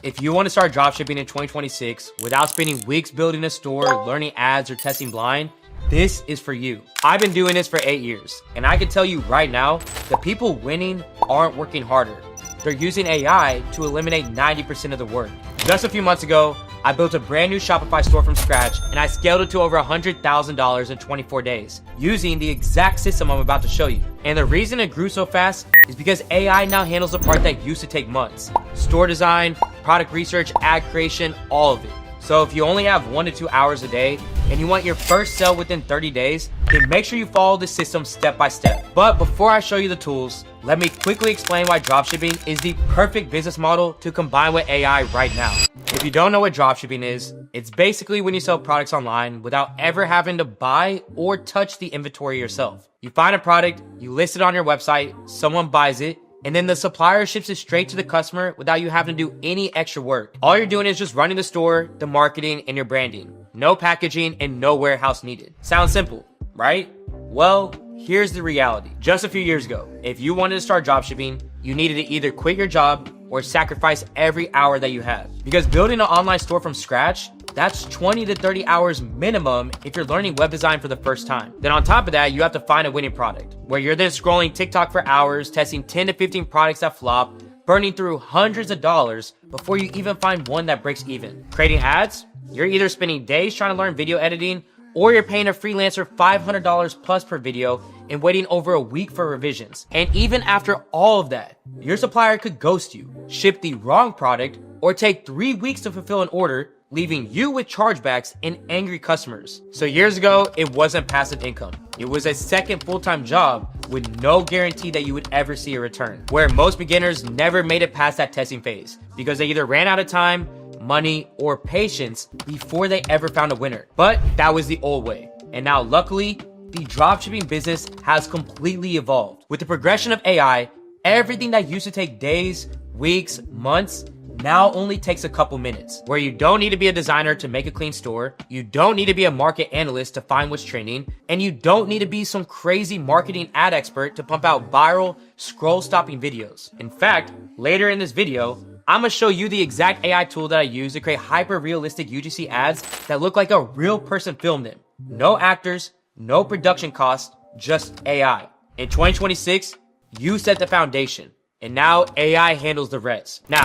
If you want to start dropshipping in 2026 without spending weeks building a store, learning ads, or testing blind, this is for you. I've been doing this for 8 years, and I can tell you right now, the people winning aren't working harder. They're using AI to eliminate 90% of the work. Just a few months ago, I built a brand new Shopify store from scratch, and I scaled it to over $100,000 in 24 days using the exact system I'm about to show you. And the reason it grew so fast is because AI now handles the part that used to take months. Store design, product research, ad creation, all of it. So if you only have 1 to 2 hours a day and you want your first sale within 30 days, then make sure you follow the system step by step. But before I show you the tools, let me quickly explain why dropshipping is the perfect business model to combine with AI right now. If you don't know what dropshipping is, it's basically when you sell products online without ever having to buy or touch the inventory yourself. You find a product, you list it on your website, someone buys it, and then the supplier ships it straight to the customer without you having to do any extra work. All you're doing is just running the store, the marketing, and your branding. No packaging and no warehouse needed. Sounds simple, right? Well, here's the reality. Just a few years ago, if you wanted to start dropshipping, you needed to either quit your job or sacrifice every hour that you have. Because building an online store from scratch, that's 20 to 30 hours minimum if you're learning web design for the first time. Then on top of that, you have to find a winning product, where you're then scrolling TikTok for hours, testing 10 to 15 products that flop, burning through hundreds of dollars before you even find one that breaks even. Creating ads, you're either spending days trying to learn video editing, or you're paying a freelancer $500 plus per video and waiting over a week for revisions. And even after all of that, your supplier could ghost you, ship the wrong product, or take 3 weeks to fulfill an order, leaving you with chargebacks and angry customers. So years ago, it wasn't passive income. It was a second full-time job with no guarantee that you would ever see a return, where most beginners never made it past that testing phase because they either ran out of time, money, or patience before they ever found a winner. But that was the old way. And now luckily, the dropshipping business has completely evolved. With the progression of AI, everything that used to take days, weeks, months, now only takes a couple minutes, where you don't need to be a designer to make a clean store, you don't need to be a market analyst to find what's trending, and you don't need to be some crazy marketing ad expert to pump out viral, scroll-stopping videos. In fact, later in this video, I'm gonna show you the exact AI tool that I use to create hyper-realistic UGC ads that look like a real person filmed them. No actors, no production costs, just AI. In 2026, you set the foundation, and now AI handles the rest. Now,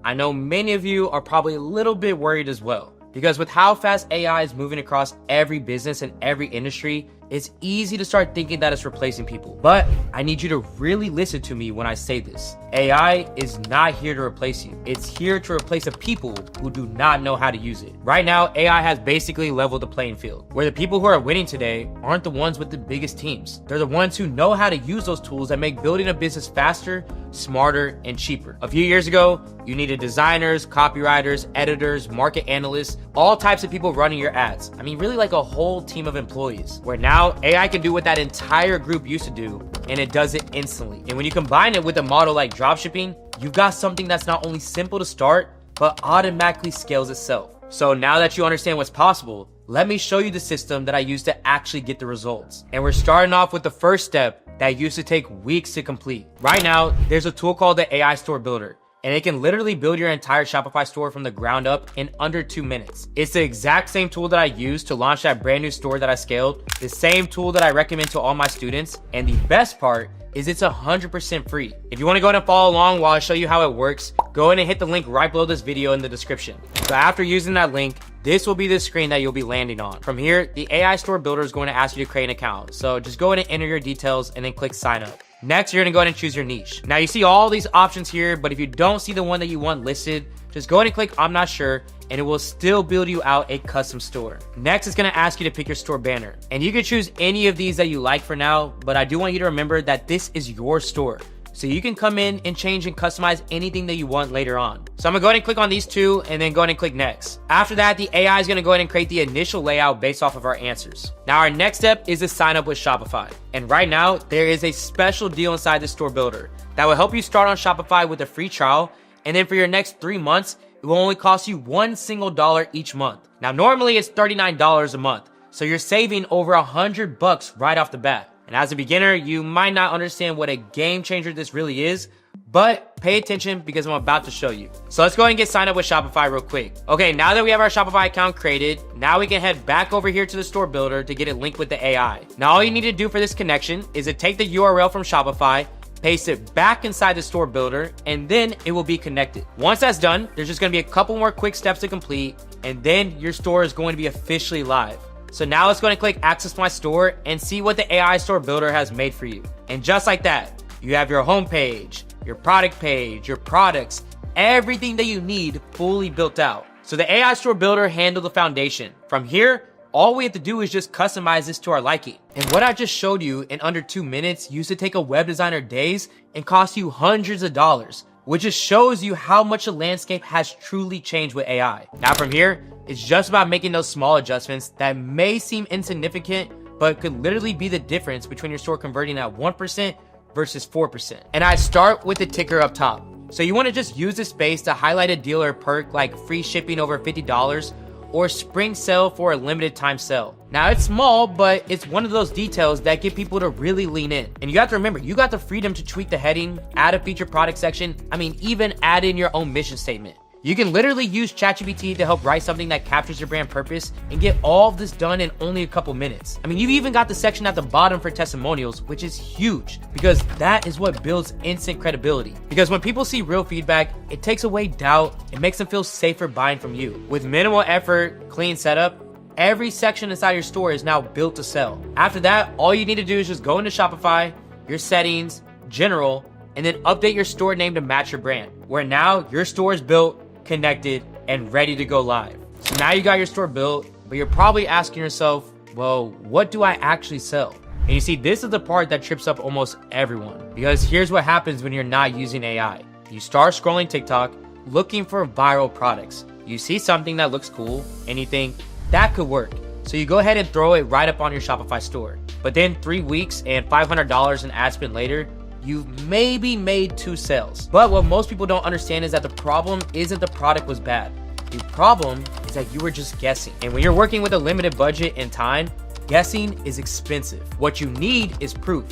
I know many of you are probably a little bit worried as well, because with how fast AI is moving across every business and every industry, it's easy to start thinking that it's replacing people. But I need you to really listen to me when I say this. AI is not here to replace you. It's here to replace the people who do not know how to use it. Right now, AI has basically leveled the playing field, where the people who are winning today aren't the ones with the biggest teams. They're the ones who know how to use those tools that make building a business faster, smarter, and cheaper. A few years ago, you needed designers, copywriters, editors, market analysts, all types of people running your ads. I mean, really like a whole team of employees, where now AI can do what that entire group used to do, and it does it instantly. And when you combine it with a model like dropshipping, you've got something that's not only simple to start, but automatically scales itself. So now that you understand what's possible, let me show you the system that I use to actually get the results. And we're starting off with the first step that used to take weeks to complete. Right now, there's a tool called the AI Store Builder, and it can literally build your entire Shopify store from the ground up in under 2 minutes. It's the exact same tool that I used to launch that brand new store that I scaled, the same tool that I recommend to all my students, and the best part is it's 100% free. If you wanna go ahead and follow along while I show you how it works, go ahead and hit the link right below this video in the description. So after using that link, this will be the screen that you'll be landing on. From here, the AI Store Builder is going to ask you to create an account. So just go ahead and enter your details and then click sign up. Next, you're gonna go ahead and choose your niche. Now you see all these options here, but if you don't see the one that you want listed, just go ahead and click I'm not sure, and it will still build you out a custom store. Next, it's gonna ask you to pick your store banner. And you can choose any of these that you like for now, but I do want you to remember that this is your store. So you can come in and change and customize anything that you want later on. So I'm gonna go ahead and click on these two and then go ahead and click next. After that, the AI is gonna go ahead and create the initial layout based off of our answers. Now our next step is to sign up with Shopify. And right now, there is a special deal inside the store builder that will help you start on Shopify with a free trial. And then for your next 3 months, it will only cost you $1 single each month. Now, normally it's $39 a month. So you're saving over $100 right off the bat. And as a beginner, you might not understand what a game changer this really is, But pay attention because I'm about to show you. So let's go ahead and get signed up with Shopify real quick. Okay, now that we have our Shopify account created, now we can head back over here to the store builder to get it linked with the AI. Now all you need to do for this connection is to take the URL from Shopify, paste it back inside the store builder, and then it will be connected. Once that's done, there's just gonna be a couple more quick steps to complete, and then your store is going to be officially live. So now let's go ahead and click access my store and see what the AI store builder has made for you. And just like that, you have your home page, your product page, your products, everything that you need fully built out. So the AI store builder handled the foundation. From here, all we have to do is just customize this to our liking. And what I just showed you in under 2 minutes used to take a web designer days and cost you hundreds of dollars, which just shows you how much the landscape has truly changed with AI. Now from here, it's just about making those small adjustments that may seem insignificant, but could literally be the difference between your store converting at 1% versus 4%. And I start with the ticker up top. So you want to just use this space to highlight a deal or perk like free shipping over $50 or spring sale for a limited time sale. Now it's small, but it's one of those details that get people to really lean in. And you have to remember, you got the freedom to tweak the heading, add a featured product section, even add in your own mission statement. You can literally use ChatGPT to help write something that captures your brand purpose and get all of this done in only a couple minutes. You've even got the section at the bottom for testimonials, which is huge because that is what builds instant credibility. Because when people see real feedback, it takes away doubt, it makes them feel safer buying from you. With minimal effort, clean setup, every section inside your store is now built to sell. After that, all you need to do is just go into Shopify, your settings, general, and then update your store name to match your brand, where now your store is built, connected, and ready to go live. So now you got your store built, but you're probably asking yourself, well, what do I actually sell? And you see, this is the part that trips up almost everyone, because here's what happens when you're not using AI. You start scrolling TikTok, looking for viral products. You see something that looks cool, and you think, that could work. So you go ahead and throw it right up on your Shopify store. But then 3 weeks and $500 in ad spend later, you've maybe made 2 sales. But what most people don't understand is that the problem isn't the product was bad. The problem is that you were just guessing. And when you're working with a limited budget and time, guessing is expensive. What you need is proof,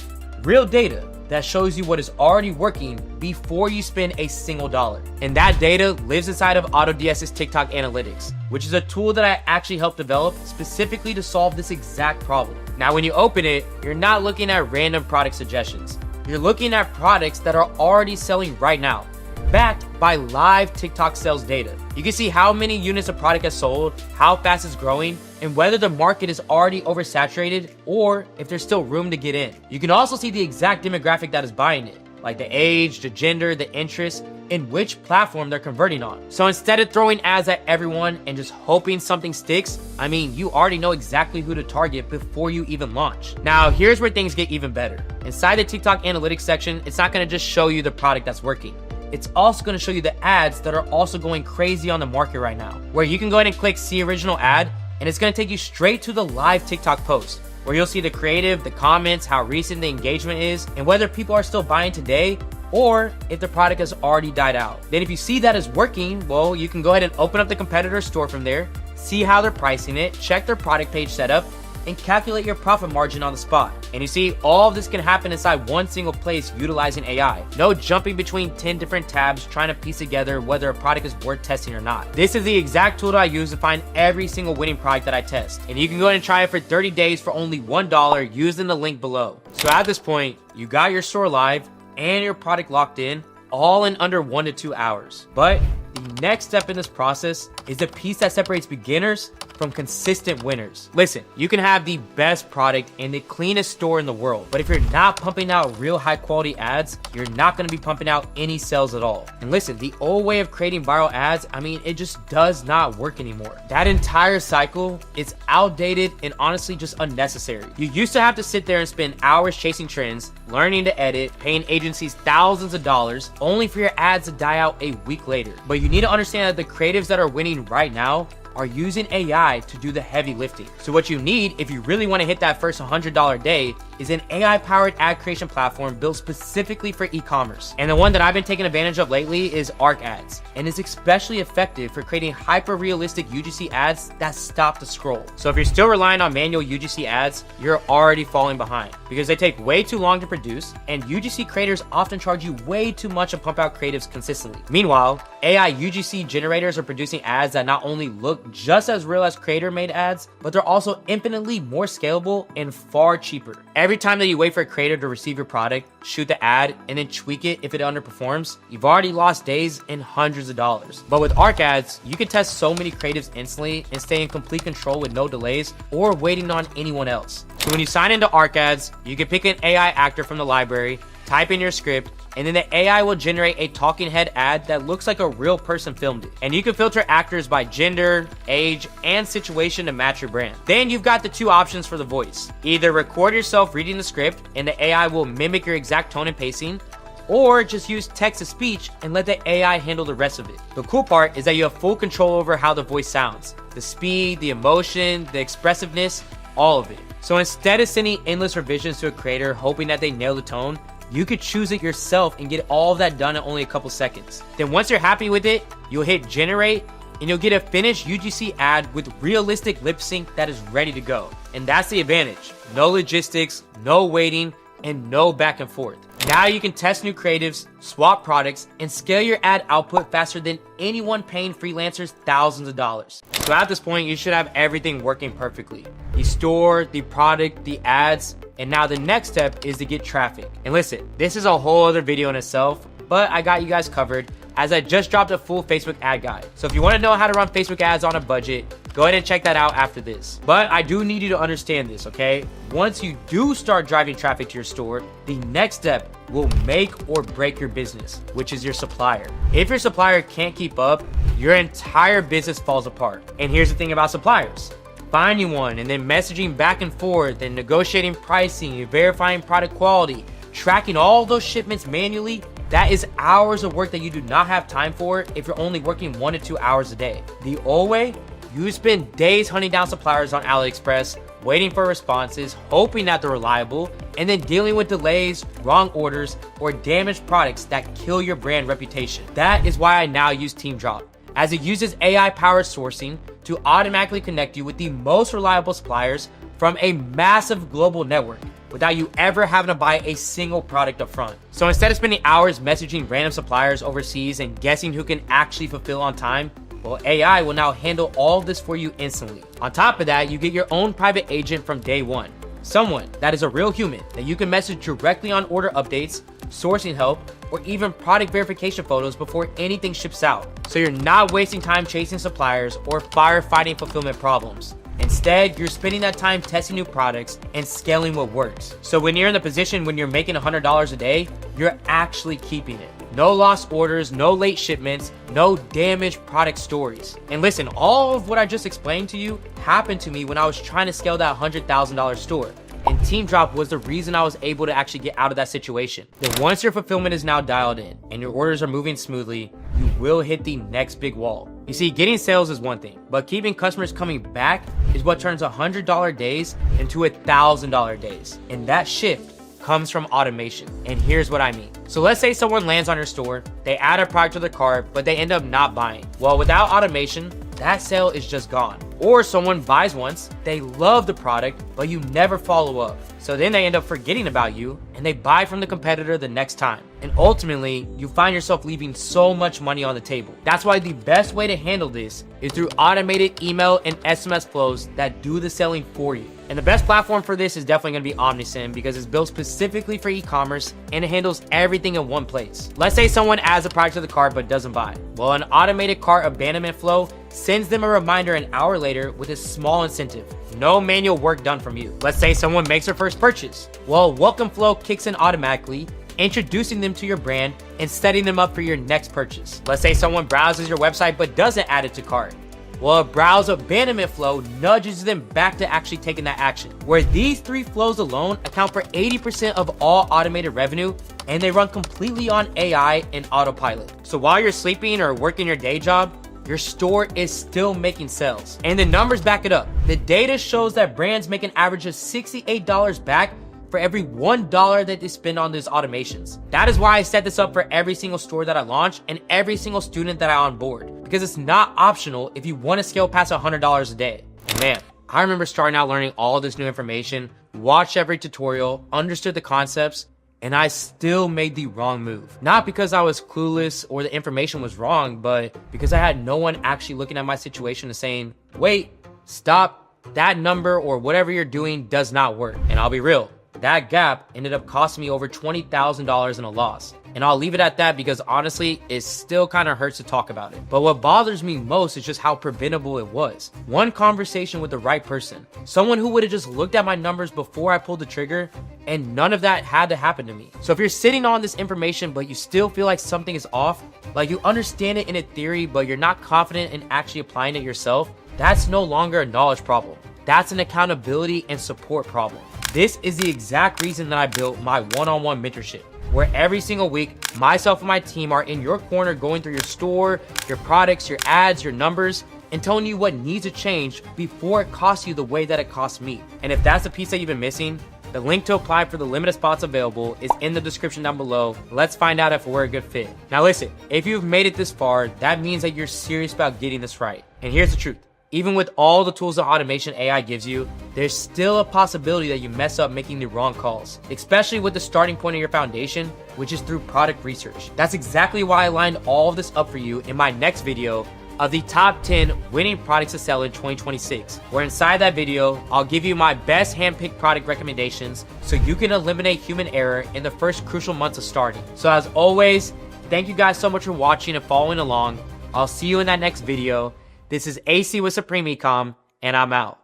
real data that shows you what is already working before you spend a single dollar. And that data lives inside of AutoDS's TikTok Analytics, which is a tool that I actually helped develop specifically to solve this exact problem. Now, when you open it, you're not looking at random product suggestions. You're looking at products that are already selling right now, backed by live TikTok sales data. You can see how many units a product has sold, how fast it's growing, and whether the market is already oversaturated or if there's still room to get in. You can also see the exact demographic that is buying it, like the age, the gender, the interest, and which platform they're converting on. So instead of throwing ads at everyone and just hoping something sticks, you already know exactly who to target before you even launch. Now, here's where things get even better. Inside the TikTok Analytics section, it's not gonna just show you the product that's working. It's also gonna show you the ads that are also going crazy on the market right now, where you can go ahead and click see original ad, and it's gonna take you straight to the live TikTok post, where you'll see the creative, the comments, how recent the engagement is, and whether people are still buying today or if the product has already died out. Then if you see that is working, well, you can go ahead and open up the competitor store from there, see how they're pricing it, check their product page setup, and calculate your profit margin on the spot. And you see, all of this can happen inside one single place utilizing AI. No jumping between 10 different tabs trying to piece together whether a product is worth testing or not. This is the exact tool that I use to find every single winning product that I test. And you can go ahead and try it for 30 days for only $1 using the link below. So at this point, you got your store live and your product locked in, all in under 1 to 2 hours. But the next step in this process is the piece that separates beginners from consistent winners. Listen, you can have the best product and the cleanest store in the world, but if you're not pumping out real high quality ads, you're not gonna be pumping out any sales at all. And listen, the old way of creating viral ads, it just does not work anymore. That entire cycle is outdated and honestly just unnecessary. You used to have to sit there and spend hours chasing trends, learning to edit, paying agencies thousands of dollars, only for your ads to die out a week later. But you need to understand that the creatives that are winning right now are using AI to do the heavy lifting. So what you need, if you really want to hit that first $100 day, is an AI-powered ad creation platform built specifically for e-commerce. And the one that I've been taking advantage of lately is Arc Ads, and is especially effective for creating hyper-realistic UGC ads that stop the scroll. So if you're still relying on manual UGC ads, you're already falling behind because they take way too long to produce, and UGC creators often charge you way too much to pump out creatives consistently. Meanwhile, AI UGC generators are producing ads that not only look just as real as creator-made ads, but they're also infinitely more scalable and far cheaper. Every time that you wait for a creator to receive your product, shoot the ad, and then tweak it if it underperforms, you've already lost days and hundreds of dollars. But with Arc Ads, you can test so many creatives instantly and stay in complete control with no delays or waiting on anyone else. So when you sign into Arc Ads, you can pick an AI actor from the library, type in your script, and then the AI will generate a talking head ad that looks like a real person filmed it. And you can filter actors by gender, age, and situation to match your brand. Then you've got the two options for the voice. Either record yourself reading the script and the AI will mimic your exact tone and pacing, or just use text-to-speech and let the AI handle the rest of it. The cool part is that you have full control over how the voice sounds, the speed, the emotion, the expressiveness, all of it. So instead of sending endless revisions to a creator hoping that they nail the tone, you could choose it yourself and get all of that done in only a couple seconds. Then once you're happy with it, you'll hit generate and you'll get a finished UGC ad with realistic lip sync that is ready to go. And that's the advantage. No logistics, no waiting, and no back and forth. Now you can test new creatives, swap products, and scale your ad output faster than anyone paying freelancers thousands of dollars. So at this point, you should have everything working perfectly. The store, the product, the ads, and now the next step is to get traffic. And listen, this is a whole other video in itself, but I got you guys covered as I just dropped a full Facebook ad guide. So if you want to know how to run Facebook ads on a budget, go ahead and check that out after this. But I do need you to understand this, okay? Once you do start driving traffic to your store, the next step will make or break your business, which is your supplier. If your supplier can't keep up, your entire business falls apart. And here's the thing about suppliers. Finding one and then messaging back and forth and negotiating pricing and verifying product quality, tracking all those shipments manually, that is hours of work that you do not have time for if you're only working 1 to 2 hours a day. The old way, you spend days hunting down suppliers on AliExpress, waiting for responses, hoping that they're reliable, and then dealing with delays, wrong orders, or damaged products that kill your brand reputation. That is why I now use TeamDrop, as it uses AI-powered sourcing to automatically connect you with the most reliable suppliers from a massive global network without you ever having to buy a single product up front. So instead of spending hours messaging random suppliers overseas and guessing who can actually fulfill on time, well, AI will now handle all of this for you instantly. On top of that, you get your own private agent from day one. Someone that is a real human that you can message directly on order updates, sourcing help, or even product verification photos before anything ships out. So you're not wasting time chasing suppliers or firefighting fulfillment problems. Instead, you're spending that time testing new products and scaling what works. So when you're in the position when you're making $100 a day, you're actually keeping it. No lost orders, no late shipments, no damaged product stories. And listen, all of what I just explained to you happened to me when I was trying to scale that $100,000 store. And TeamDrop was the reason I was able to actually get out of that situation. Then once your fulfillment is now dialed in and your orders are moving smoothly, you will hit the next big wall. You see, getting sales is one thing, but keeping customers coming back is what turns $100 days into $1,000 days. And that shift comes from automation. And here's what I mean. So let's say someone lands on your store, they add a product to their cart, but they end up not buying. Well, without automation, that sale is just gone. Or someone buys once, they love the product, but you never follow up. So then they end up forgetting about you and they buy from the competitor the next time. And ultimately, you find yourself leaving so much money on the table. That's why the best way to handle this is through automated email and SMS flows that do the selling for you. And the best platform for this is definitely going to be Omnisend because it's built specifically for e-commerce and it handles everything in one place. Let's say someone adds a product to the cart but doesn't buy. Well, an automated cart abandonment flow sends them a reminder an hour later with a small incentive. No manual work done from you. Let's say someone makes their first purchase. Well, welcome flow kicks in automatically, introducing them to your brand and setting them up for your next purchase. Let's say someone browses your website but doesn't add it to cart. Well, a browse abandonment flow nudges them back to actually taking that action. Where these three flows alone account for 80% of all automated revenue, and they run completely on AI and autopilot. So while you're sleeping or working your day job, your store is still making sales. And the numbers back it up. The data shows that brands make an average of $68 back for every $1 that they spend on these automations. That is why I set this up for every single store that I launch and every single student that I onboard, because it's not optional if you want to scale past $100 a day. And man, I remember starting out learning all of this new information, watched every tutorial, understood the concepts, and I still made the wrong move. Not because I was clueless or the information was wrong, but because I had no one actually looking at my situation and saying, wait, stop, that number or whatever you're doing does not work. And I'll be real, that gap ended up costing me over $20,000 in a loss. And I'll leave it at that because honestly, it still kind of hurts to talk about it. But what bothers me most is just how preventable it was. One conversation with the right person, someone who would have just looked at my numbers before I pulled the trigger, and none of that had to happen to me. So if you're sitting on this information, but you still feel like something is off, like you understand it in a theory, but you're not confident in actually applying it yourself, that's no longer a knowledge problem. That's an accountability and support problem. This is the exact reason that I built my one-on-one mentorship, where every single week, myself and my team are in your corner going through your store, your products, your ads, your numbers, and telling you what needs to change before it costs you the way that it costs me. And if that's the piece that you've been missing, the link to apply for the limited spots available is in the description down below. Let's find out if we're a good fit. Now listen, if you've made it this far, that means that you're serious about getting this right. And here's the truth. Even with all the tools that automation AI gives you, there's still a possibility that you mess up making the wrong calls, especially with the starting point of your foundation, which is through product research. That's exactly why I lined all of this up for you in my next video of the top 10 winning products to sell in 2026, where inside that video, I'll give you my best handpicked product recommendations so you can eliminate human error in the first crucial months of starting. So as always, thank you guys so much for watching and following along. I'll see you in that next video. This is AC with Supreme Ecom, and I'm out.